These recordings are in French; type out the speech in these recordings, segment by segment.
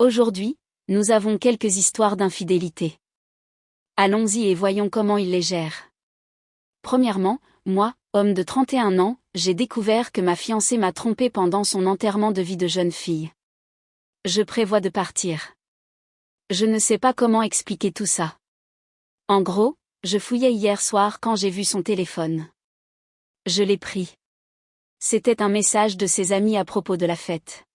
Aujourd'hui, nous avons quelques histoires d'infidélité. Allons-y et voyons comment il les gère. Premièrement, moi, homme de 31 ans, j'ai découvert que ma fiancée m'a trompé pendant son enterrement de vie de jeune fille. Je prévois de partir. Je ne sais pas comment expliquer tout ça. En gros, je fouillais hier soir quand j'ai vu son téléphone. Je l'ai pris. C'était un message de ses amis à propos de la fête.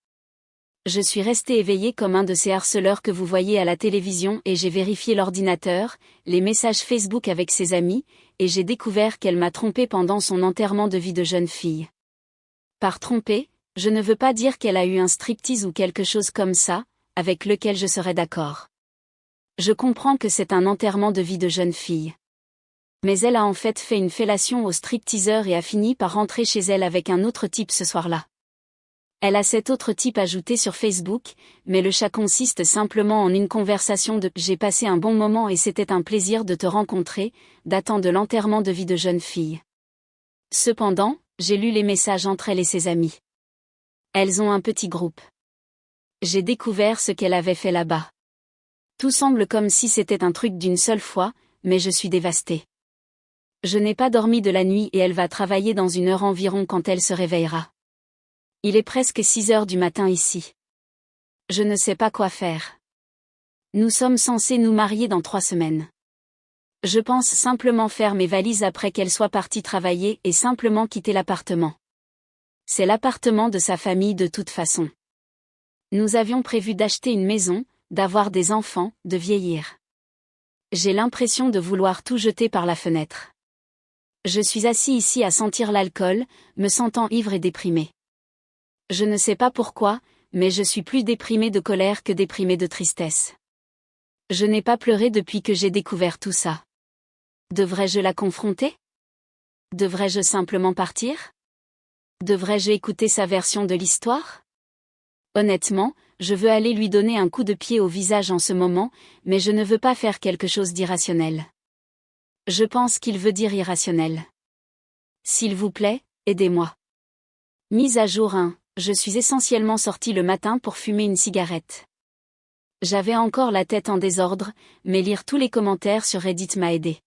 Je suis resté éveillé comme un de ces harceleurs que vous voyez à la télévision et j'ai vérifié l'ordinateur, les messages Facebook avec ses amis, et j'ai découvert qu'elle m'a trompé pendant son enterrement de vie de jeune fille. Par tromper, je ne veux pas dire qu'elle a eu un striptease ou quelque chose comme ça, avec lequel je serais d'accord. Je comprends que c'est un enterrement de vie de jeune fille. Mais elle a en fait fait une fellation au stripteaseur et a fini par rentrer chez elle avec un autre type ce soir-là. Elle a cet autre type ajouté sur Facebook, mais le chat consiste simplement en une conversation de « J'ai passé un bon moment et c'était un plaisir de te rencontrer », datant de l'enterrement de vie de jeune fille. Cependant, j'ai lu les messages entre elle et ses amies. Elles ont un petit groupe. J'ai découvert ce qu'elle avait fait là-bas. Tout semble comme si c'était un truc d'une seule fois, mais je suis dévastée. Je n'ai pas dormi de la nuit et elle va travailler dans 1 heure environ quand elle se réveillera. Il est presque 6 heures du matin ici. Je ne sais pas quoi faire. Nous sommes censés nous marier dans 3 semaines. Je pense simplement faire mes valises après qu'elle soit partie travailler et simplement quitter l'appartement. C'est l'appartement de sa famille de toute façon. Nous avions prévu d'acheter une maison, d'avoir des enfants, de vieillir. J'ai l'impression de vouloir tout jeter par la fenêtre. Je suis assis ici à sentir l'alcool, me sentant ivre et déprimé. Je ne sais pas pourquoi, mais je suis plus déprimé de colère que déprimé de tristesse. Je n'ai pas pleuré depuis que j'ai découvert tout ça. Devrais-je la confronter? Devrais-je simplement partir? Devrais-je écouter sa version de l'histoire? Honnêtement, je veux aller lui donner un coup de pied au visage en ce moment, mais je ne veux pas faire quelque chose d'irrationnel. Je pense qu'il veut dire irrationnel. S'il vous plaît, aidez-moi. Mise à jour 1. Je suis essentiellement sorti le matin pour fumer une cigarette. J'avais encore la tête en désordre, mais lire tous les commentaires sur Reddit m'a aidé.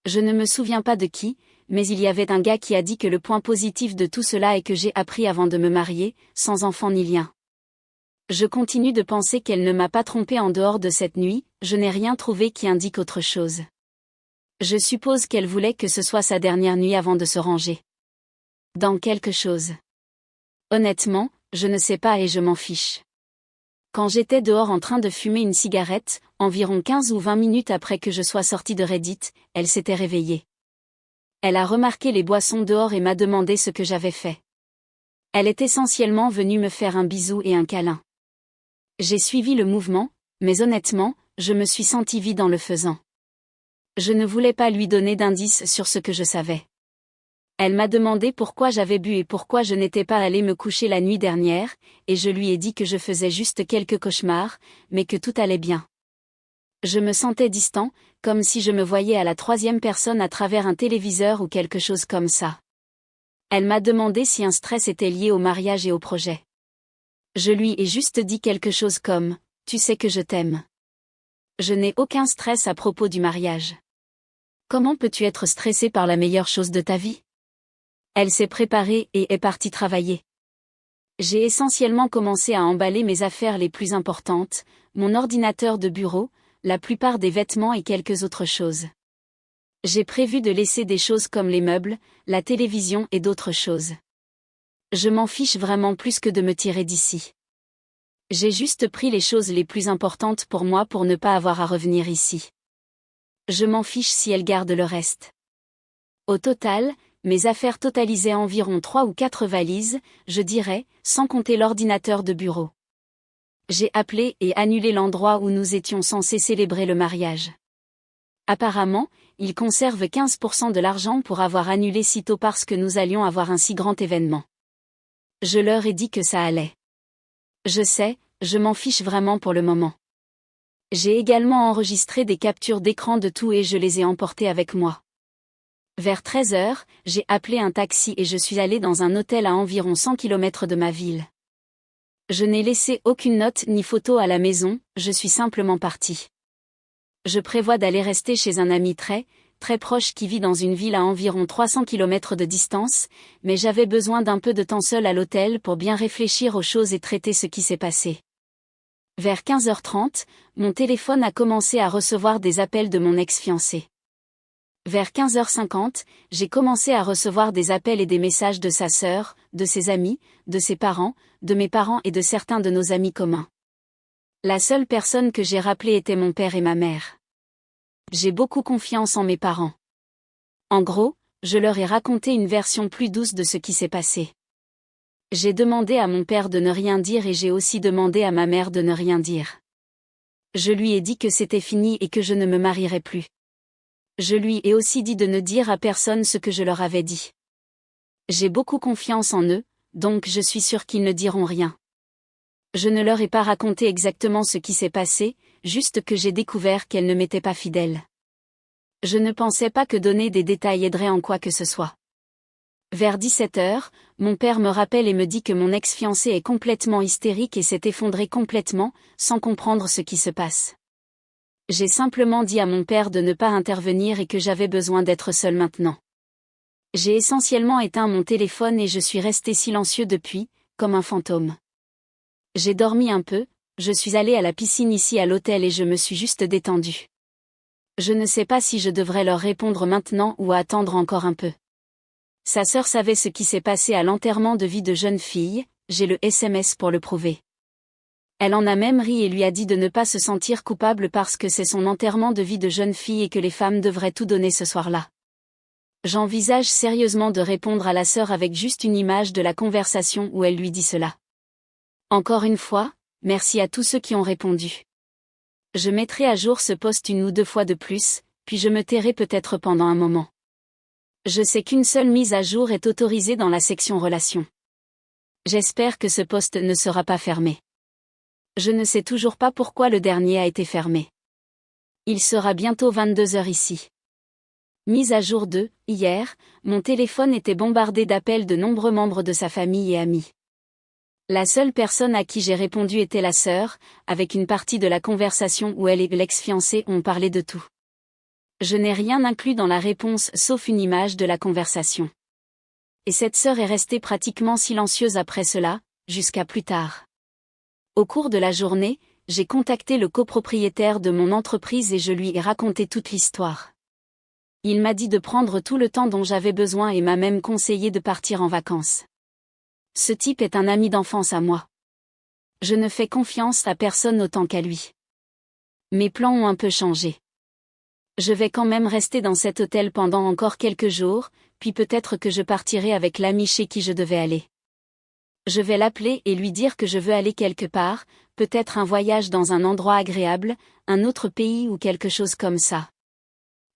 Je ne me souviens pas de qui, mais il y avait un gars qui a dit que le point positif de tout cela est que j'ai appris avant de me marier, sans enfant ni lien. Je continue de penser qu'elle ne m'a pas trompé en dehors de cette nuit, je n'ai rien trouvé qui indique autre chose. Je suppose qu'elle voulait que ce soit sa dernière nuit avant de se ranger dans quelque chose. Honnêtement, je ne sais pas et je m'en fiche. Quand j'étais dehors en train de fumer une cigarette, environ 15 ou 20 minutes après que je sois sorti de Reddit, elle s'était réveillée. Elle a remarqué les boissons dehors et m'a demandé ce que j'avais fait. Elle est essentiellement venue me faire un bisou et un câlin. J'ai suivi le mouvement, mais honnêtement, je me suis senti vide en le faisant. Je ne voulais pas lui donner d'indices sur ce que je savais. Elle m'a demandé pourquoi j'avais bu et pourquoi je n'étais pas allé me coucher la nuit dernière, et je lui ai dit que je faisais juste quelques cauchemars, mais que tout allait bien. Je me sentais distant, comme si je me voyais à la 3e personne à travers un téléviseur ou quelque chose comme ça. Elle m'a demandé si un stress était lié au mariage et au projet. Je lui ai juste dit quelque chose comme « Tu sais que je t'aime ». Je n'ai aucun stress à propos du mariage. Comment peux-tu être stressé par la meilleure chose de ta vie? Elle s'est préparée et est partie travailler. J'ai essentiellement commencé à emballer mes affaires les plus importantes, mon ordinateur de bureau, la plupart des vêtements et quelques autres choses. J'ai prévu de laisser des choses comme les meubles, la télévision et d'autres choses. Je m'en fiche vraiment plus que de me tirer d'ici. J'ai juste pris les choses les plus importantes pour moi pour ne pas avoir à revenir ici. Je m'en fiche si elle garde le reste. Au total, mes affaires totalisaient environ 3 ou 4 valises, je dirais, sans compter l'ordinateur de bureau. J'ai appelé et annulé l'endroit où nous étions censés célébrer le mariage. Apparemment, ils conservent 15% de l'argent pour avoir annulé si tôt parce que nous allions avoir un si grand événement. Je leur ai dit que ça allait. Je sais, je m'en fiche vraiment pour le moment. J'ai également enregistré des captures d'écran de tout et je les ai emportées avec moi. Vers 13 heures, j'ai appelé un taxi et je suis allé dans un hôtel à environ 100 km de ma ville. Je n'ai laissé aucune note ni photo à la maison, je suis simplement partie. Je prévois d'aller rester chez un ami très proche qui vit dans une ville à environ 300 km de distance, mais j'avais besoin d'un peu de temps seul à l'hôtel pour bien réfléchir aux choses et traiter ce qui s'est passé. Vers 15h30, mon téléphone a commencé à recevoir des appels de mon ex-fiancé. Vers 15h50, j'ai commencé à recevoir des appels et des messages de sa sœur, de ses amis, de ses parents, de mes parents et de certains de nos amis communs. La seule personne que j'ai rappelée était mon père et ma mère. J'ai beaucoup confiance en mes parents. En gros, je leur ai raconté une version plus douce de ce qui s'est passé. J'ai demandé à mon père de ne rien dire et j'ai aussi demandé à ma mère de ne rien dire. Je lui ai dit que c'était fini et que je ne me marierais plus. Je lui ai aussi dit de ne dire à personne ce que je leur avais dit. J'ai beaucoup confiance en eux, donc je suis sûre qu'ils ne diront rien. Je ne leur ai pas raconté exactement ce qui s'est passé, juste que j'ai découvert qu'elle ne m'était pas fidèle. Je ne pensais pas que donner des détails aiderait en quoi que ce soit. Vers 17h, mon père me rappelle et me dit que mon ex-fiancé est complètement hystérique et s'est effondré complètement, sans comprendre ce qui se passe. J'ai simplement dit à mon père de ne pas intervenir et que j'avais besoin d'être seule maintenant. J'ai essentiellement éteint mon téléphone et je suis resté silencieux depuis, comme un fantôme. J'ai dormi un peu, je suis allée à la piscine ici à l'hôtel et je me suis juste détendue. Je ne sais pas si je devrais leur répondre maintenant ou attendre encore un peu. Sa sœur savait ce qui s'est passé à l'enterrement de vie de jeune fille, j'ai le SMS pour le prouver. Elle en a même ri et lui a dit de ne pas se sentir coupable parce que c'est son enterrement de vie de jeune fille et que les femmes devraient tout donner ce soir-là. J'envisage sérieusement de répondre à la sœur avec juste une image de la conversation où elle lui dit cela. Encore une fois, merci à tous ceux qui ont répondu. Je mettrai à jour ce post une ou deux fois de plus, puis je me tairai peut-être pendant un moment. Je sais qu'une seule mise à jour est autorisée dans la section relations. J'espère que ce post ne sera pas fermé. Je ne sais toujours pas pourquoi le dernier a été fermé. Il sera bientôt 22h ici. Mise à jour 2, hier, mon téléphone était bombardé d'appels de nombreux membres de sa famille et amis. La seule personne à qui j'ai répondu était la sœur, avec une partie de la conversation où elle et l'ex-fiancé ont parlé de tout. Je n'ai rien inclus dans la réponse sauf une image de la conversation. Et cette sœur est restée pratiquement silencieuse après cela, jusqu'à plus tard. Au cours de la journée, j'ai contacté le copropriétaire de mon entreprise et je lui ai raconté toute l'histoire. Il m'a dit de prendre tout le temps dont j'avais besoin et m'a même conseillé de partir en vacances. Ce type est un ami d'enfance à moi. Je ne fais confiance à personne autant qu'à lui. Mes plans ont un peu changé. Je vais quand même rester dans cet hôtel pendant encore quelques jours, puis peut-être que je partirai avec l'ami chez qui je devais aller. Je vais l'appeler et lui dire que je veux aller quelque part, peut-être un voyage dans un endroit agréable, un autre pays ou quelque chose comme ça.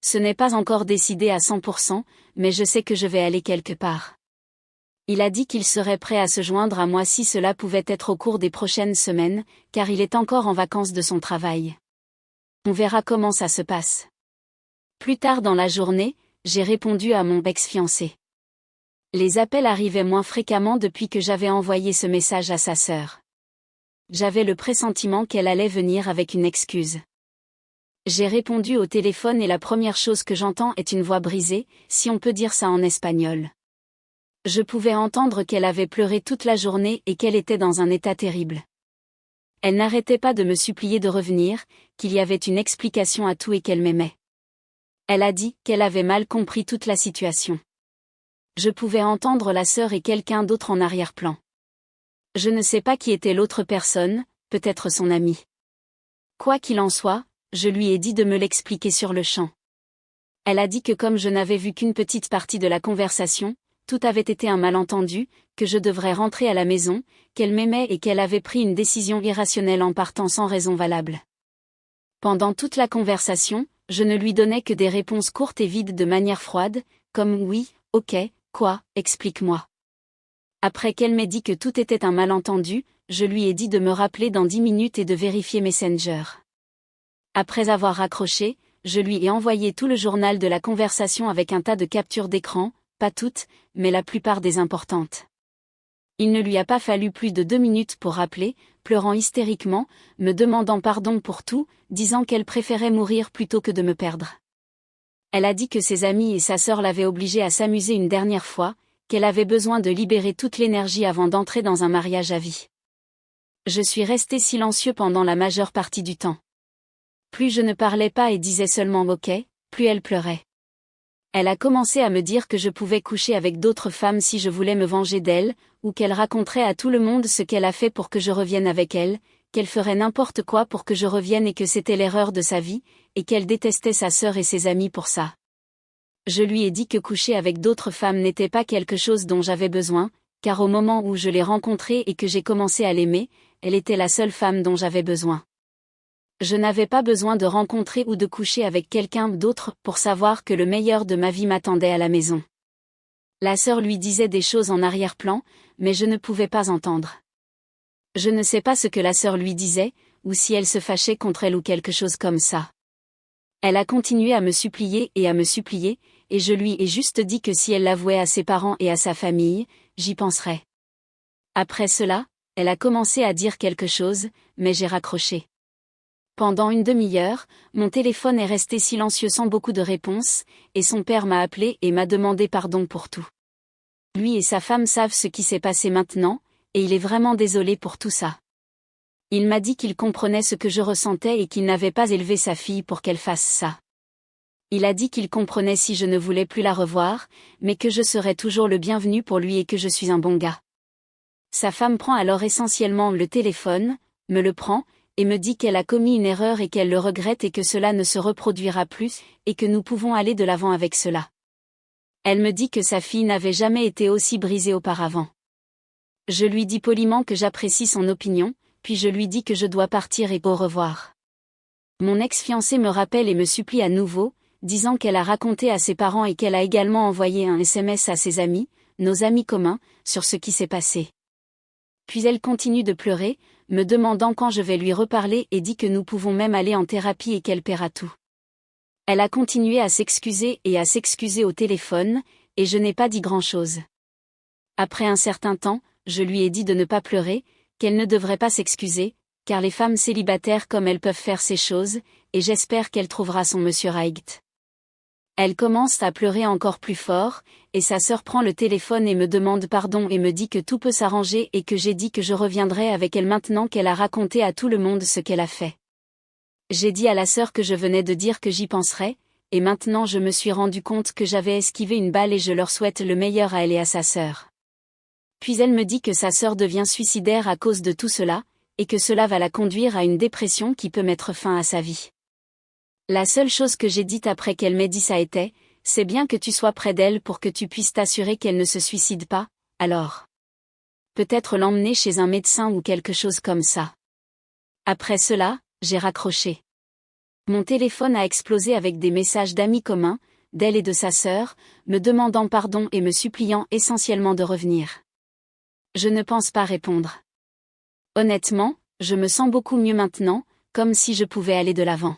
Ce n'est pas encore décidé à 100%, mais je sais que je vais aller quelque part. Il a dit qu'il serait prêt à se joindre à moi si cela pouvait être au cours des prochaines semaines, car il est encore en vacances de son travail. On verra comment ça se passe. Plus tard dans la journée, j'ai répondu à mon ex-fiancé. Les appels arrivaient moins fréquemment depuis que j'avais envoyé ce message à sa sœur. J'avais le pressentiment qu'elle allait venir avec une excuse. J'ai répondu au téléphone et la première chose que j'entends est une voix brisée, si on peut dire ça en espagnol. Je pouvais entendre qu'elle avait pleuré toute la journée et qu'elle était dans un état terrible. Elle n'arrêtait pas de me supplier de revenir, qu'il y avait une explication à tout et qu'elle m'aimait. Elle a dit qu'elle avait mal compris toute la situation. Je pouvais entendre la sœur et quelqu'un d'autre en arrière-plan. Je ne sais pas qui était l'autre personne, peut-être son ami. Quoi qu'il en soit, je lui ai dit de me l'expliquer sur le champ. Elle a dit que comme je n'avais vu qu'une petite partie de la conversation, tout avait été un malentendu, que je devrais rentrer à la maison, qu'elle m'aimait et qu'elle avait pris une décision irrationnelle en partant sans raison valable. Pendant toute la conversation, je ne lui donnais que des réponses courtes et vides de manière froide, comme oui, ok, quoi, explique-moi. Après qu'elle m'ait dit que tout était un malentendu, je lui ai dit de me rappeler dans 10 minutes et de vérifier Messenger. Après avoir raccroché, je lui ai envoyé tout le journal de la conversation avec un tas de captures d'écran, pas toutes, mais la plupart des importantes. Il ne lui a pas fallu plus de 2 minutes pour rappeler, pleurant hystériquement, me demandant pardon pour tout, disant qu'elle préférait mourir plutôt que de me perdre. Elle a dit que ses amis et sa sœur l'avaient obligée à s'amuser une dernière fois, qu'elle avait besoin de libérer toute l'énergie avant d'entrer dans un mariage à vie. Je suis resté silencieux pendant la majeure partie du temps. Plus je ne parlais pas et disais seulement ok, plus elle pleurait. Elle a commencé à me dire que je pouvais coucher avec d'autres femmes si je voulais me venger d'elle, ou qu'elle raconterait à tout le monde ce qu'elle a fait pour que je revienne avec elle, qu'elle ferait n'importe quoi pour que je revienne et que c'était l'erreur de sa vie, et qu'elle détestait sa sœur et ses amis pour ça. Je lui ai dit que coucher avec d'autres femmes n'était pas quelque chose dont j'avais besoin, car au moment où je l'ai rencontrée et que j'ai commencé à l'aimer, elle était la seule femme dont j'avais besoin. Je n'avais pas besoin de rencontrer ou de coucher avec quelqu'un d'autre pour savoir que le meilleur de ma vie m'attendait à la maison. La sœur lui disait des choses en arrière-plan, mais je ne pouvais pas entendre. Je ne sais pas ce que la sœur lui disait, ou si elle se fâchait contre elle ou quelque chose comme ça. Elle a continué à me supplier, et je lui ai juste dit que si elle l'avouait à ses parents et à sa famille, j'y penserais. Après cela, elle a commencé à dire quelque chose, mais j'ai raccroché. Pendant une demi-heure, mon téléphone est resté silencieux sans beaucoup de réponses, et son père m'a appelé et m'a demandé pardon pour tout. Lui et sa femme savent ce qui s'est passé maintenant, et il est vraiment désolé pour tout ça. Il m'a dit qu'il comprenait ce que je ressentais et qu'il n'avait pas élevé sa fille pour qu'elle fasse ça. Il a dit qu'il comprenait si je ne voulais plus la revoir, mais que je serais toujours le bienvenu pour lui et que je suis un bon gars. Sa femme prend alors essentiellement le téléphone, me le prend, et me dit qu'elle a commis une erreur et qu'elle le regrette et que cela ne se reproduira plus, et que nous pouvons aller de l'avant avec cela. Elle me dit que sa fille n'avait jamais été aussi brisée auparavant. Je lui dis poliment que j'apprécie son opinion, puis je lui dis que je dois partir et au revoir. Mon ex-fiancée me rappelle et me supplie à nouveau, disant qu'elle a raconté à ses parents et qu'elle a également envoyé un SMS à ses amis, nos amis communs, sur ce qui s'est passé. Puis elle continue de pleurer, me demandant quand je vais lui reparler et dit que nous pouvons même aller en thérapie et qu'elle paiera tout. Elle a continué à s'excuser et à s'excuser au téléphone, et je n'ai pas dit grand-chose. Après un certain temps, je lui ai dit de ne pas pleurer, qu'elle ne devrait pas s'excuser, car les femmes célibataires comme elles peuvent faire ces choses, et j'espère qu'elle trouvera son monsieur Reicht. Elle commence à pleurer encore plus fort, et sa sœur prend le téléphone et me demande pardon et me dit que tout peut s'arranger et que j'ai dit que je reviendrai avec elle maintenant qu'elle a raconté à tout le monde ce qu'elle a fait. J'ai dit à la sœur que je venais de dire que j'y penserais, et maintenant je me suis rendu compte que j'avais esquivé une balle et je leur souhaite le meilleur à elle et à sa sœur. Puis elle me dit que sa sœur devient suicidaire à cause de tout cela, et que cela va la conduire à une dépression qui peut mettre fin à sa vie. La seule chose que j'ai dite après qu'elle m'ait dit ça était, c'est bien que tu sois près d'elle pour que tu puisses t'assurer qu'elle ne se suicide pas, alors. Peut-être l'emmener chez un médecin ou quelque chose comme ça. Après cela, j'ai raccroché. Mon téléphone a explosé avec des messages d'amis communs, d'elle et de sa sœur, me demandant pardon et me suppliant essentiellement de revenir. Je ne pense pas répondre. Honnêtement, je me sens beaucoup mieux maintenant, comme si je pouvais aller de l'avant.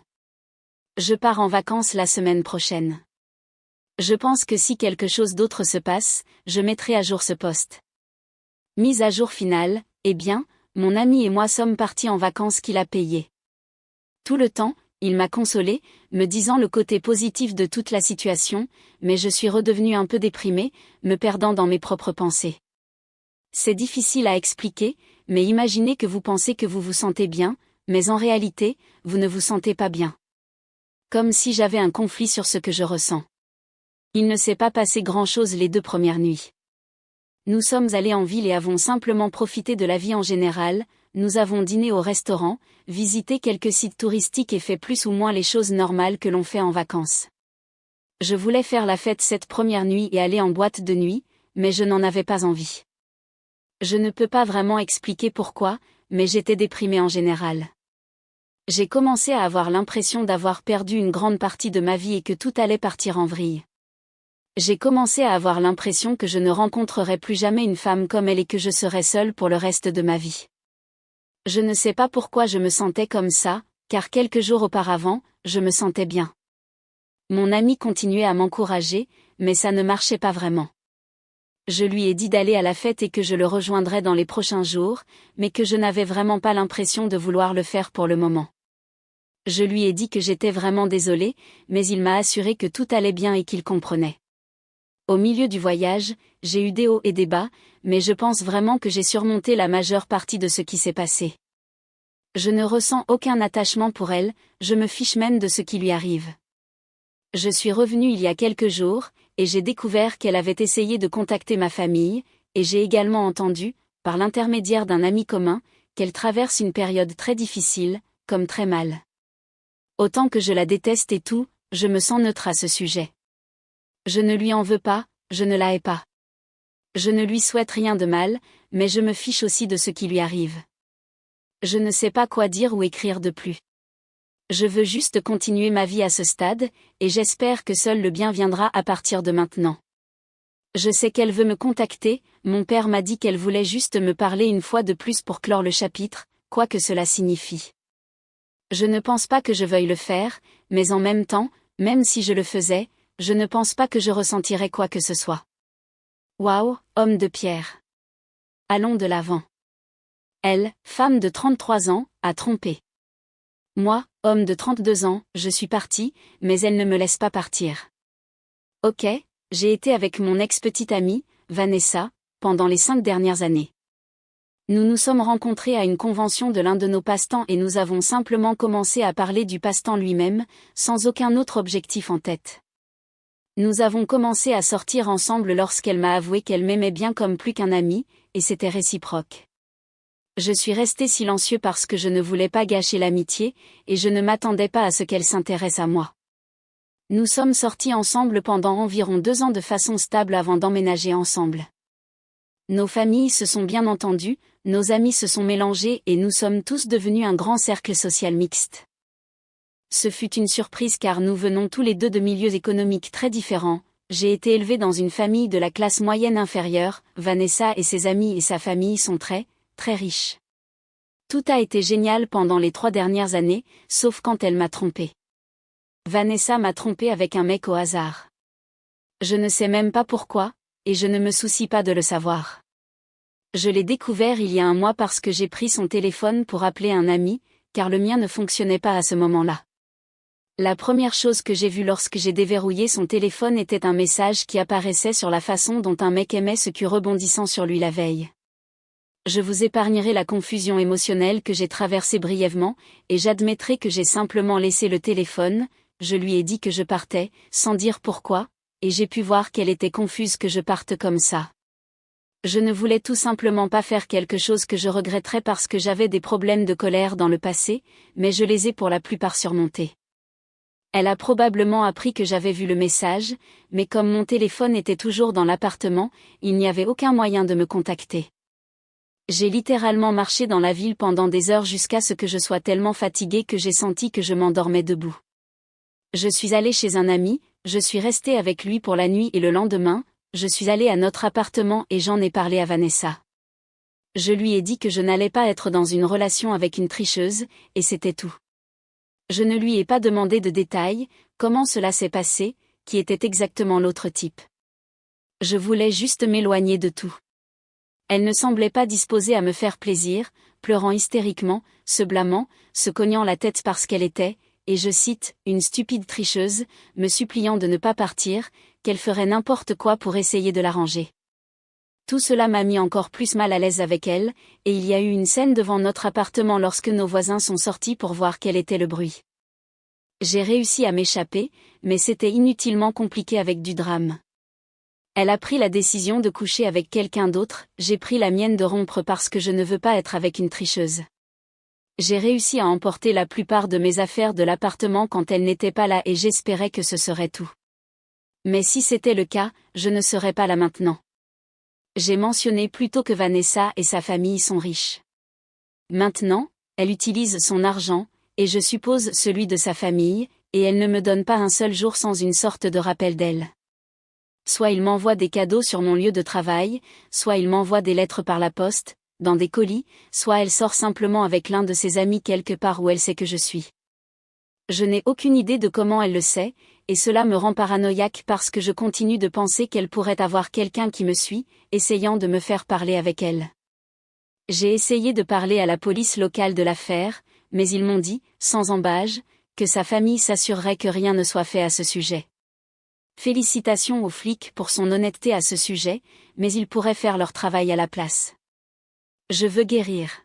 Je pars en vacances la semaine prochaine. Je pense que si quelque chose d'autre se passe, je mettrai à jour ce post. Mise à jour finale, eh bien, mon ami et moi sommes partis en vacances qu'il a payées. Tout le temps, il m'a consolé, me disant le côté positif de toute la situation, mais je suis redevenue un peu déprimée, me perdant dans mes propres pensées. C'est difficile à expliquer, mais imaginez que vous pensez que vous vous sentez bien, mais en réalité, vous ne vous sentez pas bien. Comme si j'avais un conflit sur ce que je ressens. Il ne s'est pas passé grand-chose les 2 premières nuits. Nous sommes allés en ville et avons simplement profité de la vie en général, nous avons dîné au restaurant, visité quelques sites touristiques et fait plus ou moins les choses normales que l'on fait en vacances. Je voulais faire la fête cette première nuit et aller en boîte de nuit, mais je n'en avais pas envie. Je ne peux pas vraiment expliquer pourquoi, mais j'étais déprimée en général. J'ai commencé à avoir l'impression d'avoir perdu une grande partie de ma vie et que tout allait partir en vrille. J'ai commencé à avoir l'impression que je ne rencontrerais plus jamais une femme comme elle et que je serais seule pour le reste de ma vie. Je ne sais pas pourquoi je me sentais comme ça, car quelques jours auparavant, je me sentais bien. Mon ami continuait à m'encourager, mais ça ne marchait pas vraiment. Je lui ai dit d'aller à la fête et que je le rejoindrais dans les prochains jours, mais que je n'avais vraiment pas l'impression de vouloir le faire pour le moment. Je lui ai dit que j'étais vraiment désolée, mais il m'a assuré que tout allait bien et qu'il comprenait. Au milieu du voyage, j'ai eu des hauts et des bas, mais je pense vraiment que j'ai surmonté la majeure partie de ce qui s'est passé. Je ne ressens aucun attachement pour elle, je me fiche même de ce qui lui arrive. Je suis revenue il y a quelques jours, et j'ai découvert qu'elle avait essayé de contacter ma famille, et j'ai également entendu, par l'intermédiaire d'un ami commun, qu'elle traverse une période très difficile, comme très mal. Autant que je la déteste et tout, je me sens neutre à ce sujet. Je ne lui en veux pas, je ne la hais pas. Je ne lui souhaite rien de mal, mais je me fiche aussi de ce qui lui arrive. Je ne sais pas quoi dire ou écrire de plus. Je veux juste continuer ma vie à ce stade, et j'espère que seul le bien viendra à partir de maintenant. Je sais qu'elle veut me contacter, mon père m'a dit qu'elle voulait juste me parler une fois de plus pour clore le chapitre, quoi que cela signifie. Je ne pense pas que je veuille le faire, mais en même temps, même si je le faisais, je ne pense pas que je ressentirais quoi que ce soit. Waouh, homme de pierre. Allons de l'avant. Elle, femme de 33 ans, a trompé. Moi, homme de 32 ans, je suis parti, mais elle ne me laisse pas partir. Ok, j'ai été avec mon ex-petite amie, Vanessa, pendant les 5 dernières années. Nous nous sommes rencontrés à une convention de l'un de nos passe-temps et nous avons simplement commencé à parler du passe-temps lui-même, sans aucun autre objectif en tête. Nous avons commencé à sortir ensemble lorsqu'elle m'a avoué qu'elle m'aimait bien comme plus qu'un ami, et c'était réciproque. Je suis resté silencieux parce que je ne voulais pas gâcher l'amitié, et je ne m'attendais pas à ce qu'elle s'intéresse à moi. Nous sommes sortis ensemble pendant environ 2 ans de façon stable avant d'emménager ensemble. Nos familles se sont bien entendues, nos amis se sont mélangés et nous sommes tous devenus un grand cercle social mixte. Ce fut une surprise car nous venons tous les deux de milieux économiques très différents. J'ai été élevée dans une famille de la classe moyenne inférieure, Vanessa et ses amis et sa famille sont très riches. Tout a été génial pendant les 3 dernières années, sauf quand elle m'a trompée. Vanessa m'a trompée avec un mec au hasard. Je ne sais même pas pourquoi, et je ne me soucie pas de le savoir. Je l'ai découvert il y a un mois parce que j'ai pris son téléphone pour appeler un ami, car le mien ne fonctionnait pas à ce moment-là. La première chose que j'ai vue lorsque j'ai déverrouillé son téléphone était un message qui apparaissait sur la façon dont un mec aimait ce cul rebondissant sur lui la veille. Je vous épargnerai la confusion émotionnelle que j'ai traversée brièvement, et j'admettrai que j'ai simplement laissé le téléphone, je lui ai dit que je partais, sans dire pourquoi, et j'ai pu voir qu'elle était confuse que je parte comme ça. Je ne voulais tout simplement pas faire quelque chose que je regretterais parce que j'avais des problèmes de colère dans le passé, mais je les ai pour la plupart surmontés. Elle a probablement appris que j'avais vu le message, mais comme mon téléphone était toujours dans l'appartement, il n'y avait aucun moyen de me contacter. J'ai littéralement marché dans la ville pendant des heures jusqu'à ce que je sois tellement fatiguée que j'ai senti que je m'endormais debout. Je suis allée chez un ami, je suis restée avec lui pour la nuit et le lendemain, je suis allée à notre appartement et j'en ai parlé à Vanessa. Je lui ai dit que je n'allais pas être dans une relation avec une tricheuse, et c'était tout. Je ne lui ai pas demandé de détails, comment cela s'est passé, qui était exactement l'autre type. Je voulais juste m'éloigner de tout. Elle ne semblait pas disposée à me faire plaisir, pleurant hystériquement, se blâmant, se cognant la tête parce qu'elle était, et je cite, une stupide tricheuse, me suppliant de ne pas partir, qu'elle ferait n'importe quoi pour essayer de l'arranger. Tout cela m'a mis encore plus mal à l'aise avec elle, et il y a eu une scène devant notre appartement lorsque nos voisins sont sortis pour voir quel était le bruit. J'ai réussi à m'échapper, mais c'était inutilement compliqué avec du drame. Elle a pris la décision de coucher avec quelqu'un d'autre, j'ai pris la mienne de rompre parce que je ne veux pas être avec une tricheuse. J'ai réussi à emporter la plupart de mes affaires de l'appartement quand elle n'était pas là et j'espérais que ce serait tout. Mais si c'était le cas, je ne serais pas là maintenant. J'ai mentionné plus tôt que Vanessa et sa famille sont riches. Maintenant, elle utilise son argent, et je suppose celui de sa famille, et elle ne me donne pas un seul jour sans une sorte de rappel d'elle. Soit il m'envoie des cadeaux sur mon lieu de travail, soit il m'envoie des lettres par la poste, dans des colis, soit elle sort simplement avec l'un de ses amis quelque part où elle sait que je suis. Je n'ai aucune idée de comment elle le sait, et cela me rend paranoïaque parce que je continue de penser qu'elle pourrait avoir quelqu'un qui me suit, essayant de me faire parler avec elle. J'ai essayé de parler à la police locale de l'affaire, mais ils m'ont dit, sans ambages, que sa famille s'assurerait que rien ne soit fait à ce sujet. Félicitations aux flics pour son honnêteté à ce sujet, mais ils pourraient faire leur travail à la place. Je veux guérir.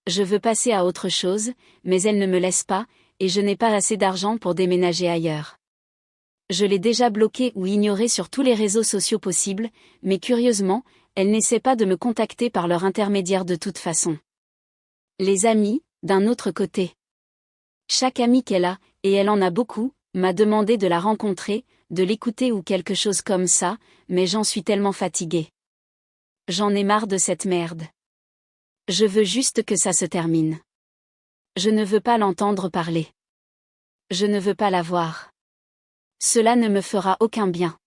Je veux passer à autre chose, mais elle ne me laisse pas, et je n'ai pas assez d'argent pour déménager ailleurs. Je l'ai déjà bloquée ou ignorée sur tous les réseaux sociaux possibles, mais curieusement, elle n'essaie pas de me contacter par leur intermédiaire de toute façon. Les amis, d'un autre côté. Chaque ami qu'elle a, et elle en a beaucoup, m'a demandé de la rencontrer, de l'écouter ou quelque chose comme ça, mais j'en suis tellement fatiguée. J'en ai marre de cette merde. Je veux juste que ça se termine. Je ne veux pas l'entendre parler. Je ne veux pas la voir. Cela ne me fera aucun bien.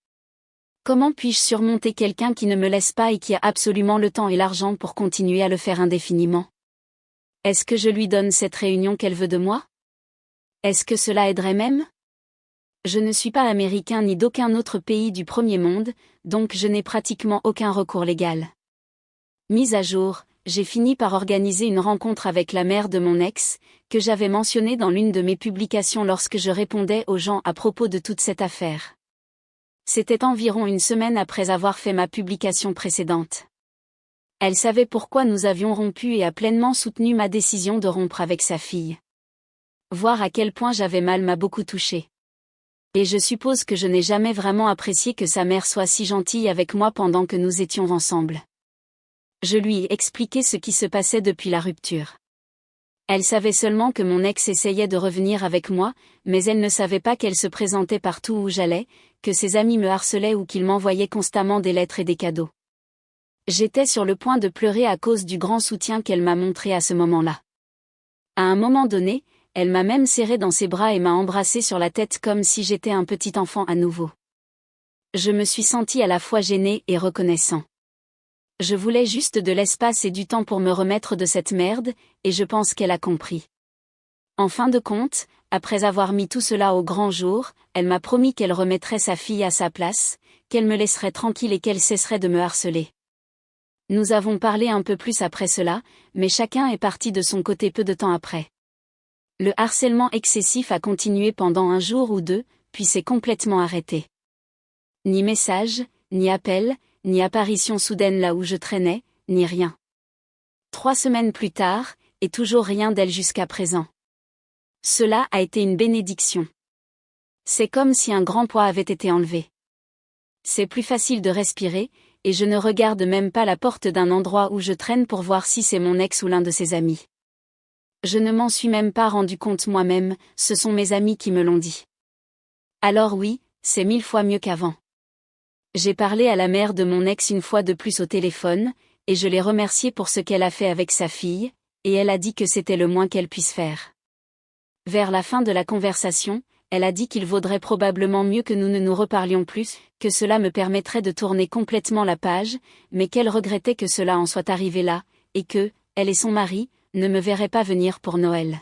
Comment puis-je surmonter quelqu'un qui ne me laisse pas et qui a absolument le temps et l'argent pour continuer à le faire indéfiniment? Est-ce que je lui donne cette réunion qu'elle veut de moi? Est-ce que cela aiderait même? Je ne suis pas américain ni d'aucun autre pays du premier monde, donc je n'ai pratiquement aucun recours légal. Mise à jour, j'ai fini par organiser une rencontre avec la mère de mon ex, que j'avais mentionnée dans l'une de mes publications lorsque je répondais aux gens à propos de toute cette affaire. C'était environ une semaine après avoir fait ma publication précédente. Elle savait pourquoi nous avions rompu et a pleinement soutenu ma décision de rompre avec sa fille. Voir à quel point j'avais mal m'a beaucoup touchée. Et je suppose que je n'ai jamais vraiment apprécié que sa mère soit si gentille avec moi pendant que nous étions ensemble. Je lui ai expliqué ce qui se passait depuis la rupture. Elle savait seulement que mon ex essayait de revenir avec moi, mais elle ne savait pas qu'elle se présentait partout où j'allais, que ses amis me harcelaient ou qu'il m'envoyait constamment des lettres et des cadeaux. J'étais sur le point de pleurer à cause du grand soutien qu'elle m'a montré à ce moment-là. À un moment donné, elle m'a même serré dans ses bras et m'a embrassé sur la tête comme si j'étais un petit enfant à nouveau. Je me suis senti à la fois gêné et reconnaissant. Je voulais juste de l'espace et du temps pour me remettre de cette merde, et je pense qu'elle a compris. En fin de compte, après avoir mis tout cela au grand jour, elle m'a promis qu'elle remettrait sa fille à sa place, qu'elle me laisserait tranquille et qu'elle cesserait de me harceler. Nous avons parlé un peu plus après cela, mais chacun est parti de son côté peu de temps après. Le harcèlement excessif a continué pendant un jour ou deux, puis s'est complètement arrêté. Ni message, ni appel, ni apparition soudaine là où je traînais, ni rien. 3 semaines plus tard, et toujours rien d'elle jusqu'à présent. Cela a été une bénédiction. C'est comme si un grand poids avait été enlevé. C'est plus facile de respirer, et je ne regarde même pas la porte d'un endroit où je traîne pour voir si c'est mon ex ou l'un de ses amis. Je ne m'en suis même pas rendu compte moi-même, ce sont mes amis qui me l'ont dit. Alors oui, c'est 1000 fois mieux qu'avant. J'ai parlé à la mère de mon ex une fois de plus au téléphone, et je l'ai remerciée pour ce qu'elle a fait avec sa fille, et elle a dit que c'était le moins qu'elle puisse faire. Vers la fin de la conversation, elle a dit qu'il vaudrait probablement mieux que nous ne nous reparlions plus, que cela me permettrait de tourner complètement la page, mais qu'elle regrettait que cela en soit arrivé là, et que, elle et son mari, ne me verraient pas venir pour Noël.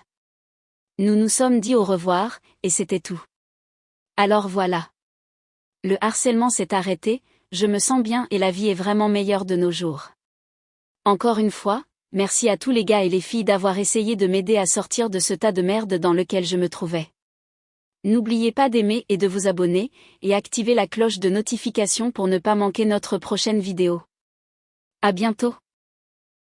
Nous nous sommes dit au revoir, et c'était tout. Alors voilà. Le harcèlement s'est arrêté, je me sens bien et la vie est vraiment meilleure de nos jours. Encore une fois, merci à tous les gars et les filles d'avoir essayé de m'aider à sortir de ce tas de merde dans lequel je me trouvais. N'oubliez pas d'aimer et de vous abonner, et activer la cloche de notification pour ne pas manquer notre prochaine vidéo. À bientôt.